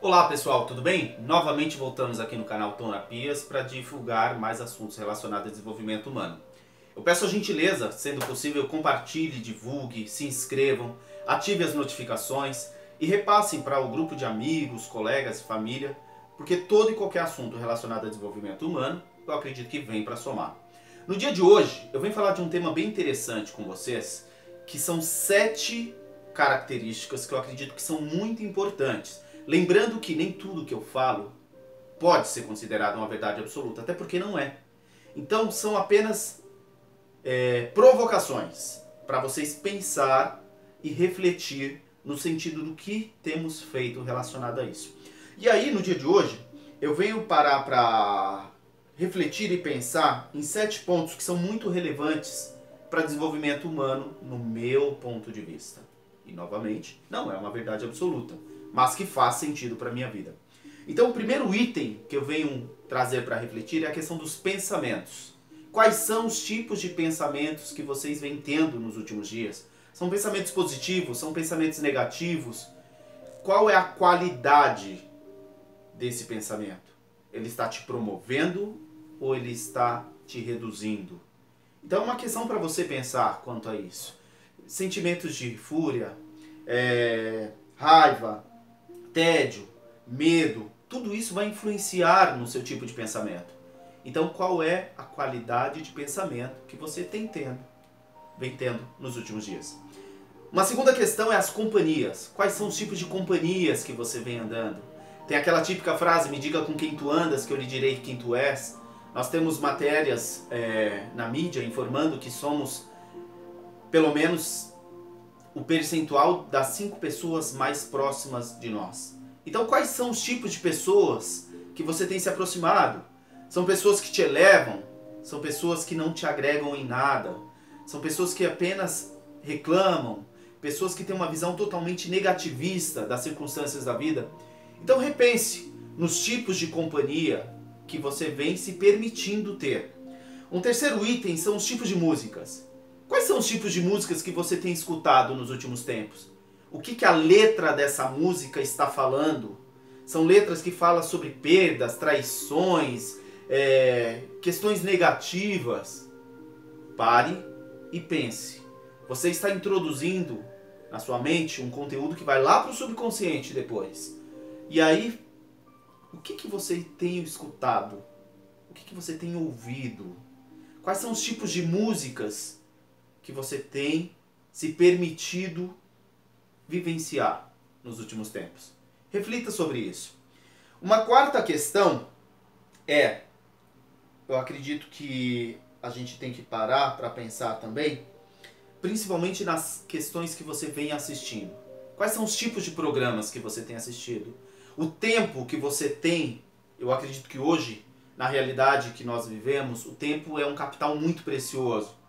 Olá pessoal, tudo bem? Novamente voltamos aqui no canal Terapias para divulgar mais assuntos relacionados ao desenvolvimento humano. Eu peço a gentileza, sendo possível, compartilhe, divulgue, se inscrevam, ative as notificações e repassem para o grupo de amigos, colegas e família, porque todo e qualquer assunto relacionado ao desenvolvimento humano, eu acredito que vem para somar. No dia de hoje, eu venho falar de um tema bem interessante com vocês, que são 7 características que eu acredito que são muito importantes. Lembrando que nem tudo que eu falo pode ser considerado uma verdade absoluta, até porque não é. Então são apenas provocações para vocês pensar e refletir no sentido do que temos feito relacionado a isso. E aí, no dia de hoje, eu venho parar para refletir e pensar em 7 pontos que são muito relevantes para desenvolvimento humano no meu ponto de vista. E novamente, não é uma verdade absoluta, mas que faz sentido para a minha vida. Então o primeiro item que eu venho trazer para refletir é a questão dos pensamentos. Quais são os tipos de pensamentos que vocês vêm tendo nos últimos dias? São pensamentos positivos? São pensamentos negativos? Qual é a qualidade desse pensamento? Ele está te promovendo ou ele está te reduzindo? Então é uma questão para você pensar quanto a isso. Sentimentos de fúria, raiva, tédio, medo, tudo isso vai influenciar no seu tipo de pensamento. Então qual é a qualidade de pensamento que você vem tendo nos últimos dias? Uma segunda questão é as companhias. Quais são os tipos de companhias que você vem andando? Tem aquela típica frase, me diga com quem tu andas, que eu lhe direi quem tu és. Nós temos matérias na mídia informando que somos pelo menos o percentual das 5 pessoas mais próximas de nós. Então quais são os tipos de pessoas que você tem se aproximado? São pessoas que te elevam? São pessoas que não te agregam em nada? São pessoas que apenas reclamam? Pessoas que têm uma visão totalmente negativista das circunstâncias da vida? Então repense nos tipos de companhia que você vem se permitindo ter. Um terceiro item são os tipos de músicas. Quais são os tipos de músicas que você tem escutado nos últimos tempos? O que a letra dessa música está falando? São letras que falam sobre perdas, traições, questões negativas. Pare e pense. Você está introduzindo na sua mente um conteúdo que vai lá para o subconsciente depois. E aí, o que você tem escutado? O que você tem ouvido? Quais são os tipos de músicas que você tem se permitido vivenciar nos últimos tempos? Reflita sobre isso. Uma quarta questão eu acredito que a gente tem que parar para pensar também, principalmente nas questões que você vem assistindo. Quais são os tipos de programas que você tem assistido? O tempo que você tem, eu acredito que hoje, na realidade que nós vivemos, o tempo é um capital muito precioso.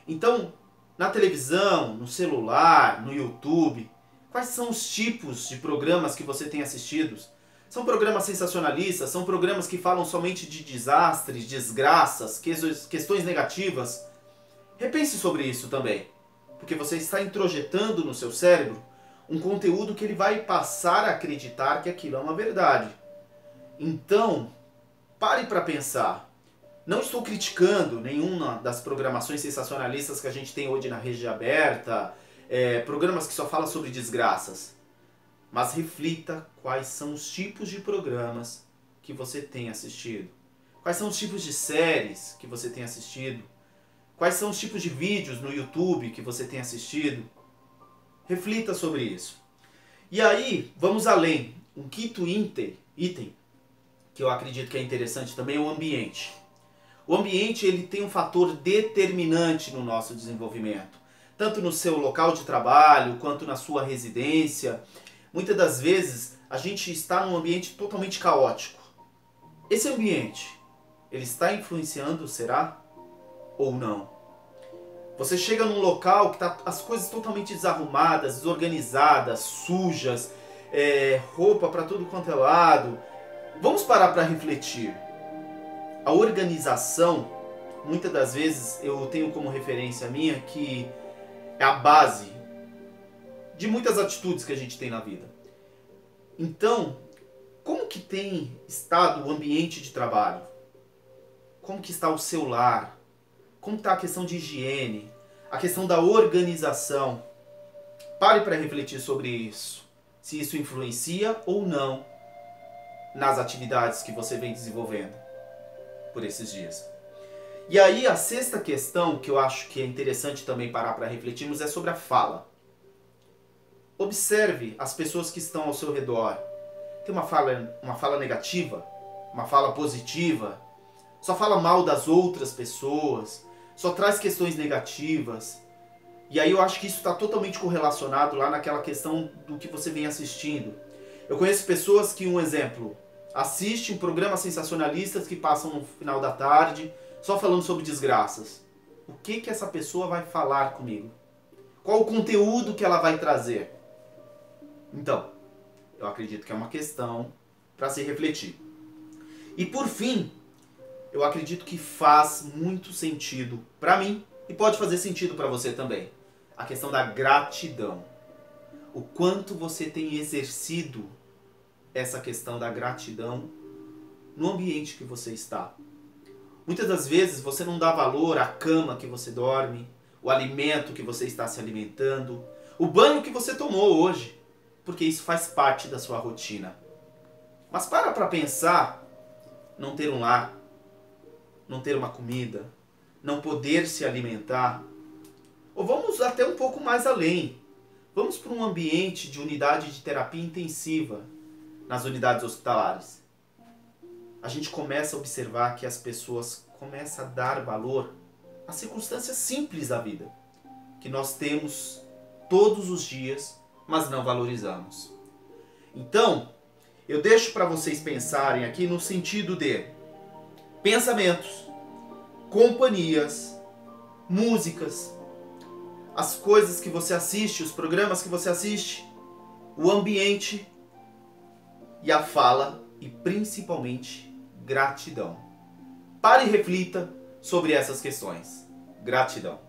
Então, na televisão, no celular, no YouTube, quais são os tipos de programas que você tem assistido? São programas sensacionalistas? São programas que falam somente de desastres, desgraças, questões negativas? Repense sobre isso também, porque você está introjetando no seu cérebro um conteúdo que ele vai passar a acreditar que aquilo é uma verdade. Então, pare para pensar. Não estou criticando nenhuma das programações sensacionalistas que a gente tem hoje na rede aberta, programas que só falam sobre desgraças. Mas reflita quais são os tipos de programas que você tem assistido. Quais são os tipos de séries que você tem assistido. Quais são os tipos de vídeos no YouTube que você tem assistido. Reflita sobre isso. E aí, vamos além. Um quinto item que eu acredito que é interessante também é o ambiente. O ambiente ele tem um fator determinante no nosso desenvolvimento, tanto no seu local de trabalho quanto na sua residência. Muitas das vezes a gente está num ambiente totalmente caótico. Esse ambiente, ele está influenciando, será? Ou não? Você chega num local que está as coisas totalmente desarrumadas, desorganizadas, sujas, roupa para tudo quanto é lado. Vamos parar para refletir. A organização, muitas das vezes eu tenho como referência minha que é a base de muitas atitudes que a gente tem na vida. Então, que tem estado o ambiente de trabalho? Como que está o seu lar? Como está a questão de higiene? A questão da organização? Pare para refletir sobre isso. Se isso influencia ou não nas atividades que você vem desenvolvendo por esses dias. E aí a sexta questão que eu acho que é interessante também parar para refletirmos é sobre a fala. Observe as pessoas que estão ao seu redor. Tem uma fala negativa? Uma fala positiva? Só fala mal das outras pessoas? Só traz questões negativas? E aí eu acho que isso está totalmente correlacionado lá naquela questão do que você vem assistindo. Eu conheço pessoas que, um exemplo, assistem programas sensacionalistas que passam no final da tarde, só falando sobre desgraças. O que essa pessoa vai falar comigo? Qual o conteúdo que ela vai trazer? Então, eu acredito que é uma questão para se refletir. E por fim, eu acredito que faz muito sentido para mim e pode fazer sentido para você também. A questão da gratidão. O quanto você tem exercido essa questão da gratidão no ambiente que você está. Muitas das vezes você não dá valor à cama que você dorme, o alimento que você está se alimentando, o banho que você tomou hoje, porque isso faz parte da sua rotina. Mas para pensar, não ter um lar, não ter uma comida, não poder se alimentar, ou vamos até um pouco mais além. Vamos para um ambiente de unidade de terapia intensiva nas unidades hospitalares. A gente começa a observar que as pessoas começam a dar valor às circunstâncias simples da vida, que nós temos todos os dias, mas não valorizamos. Então, eu deixo para vocês pensarem aqui no sentido de pensamentos, companhias, músicas, as coisas que você assiste, os programas que você assiste, o ambiente e a fala e principalmente gratidão. Pare e reflita sobre essas questões. Gratidão.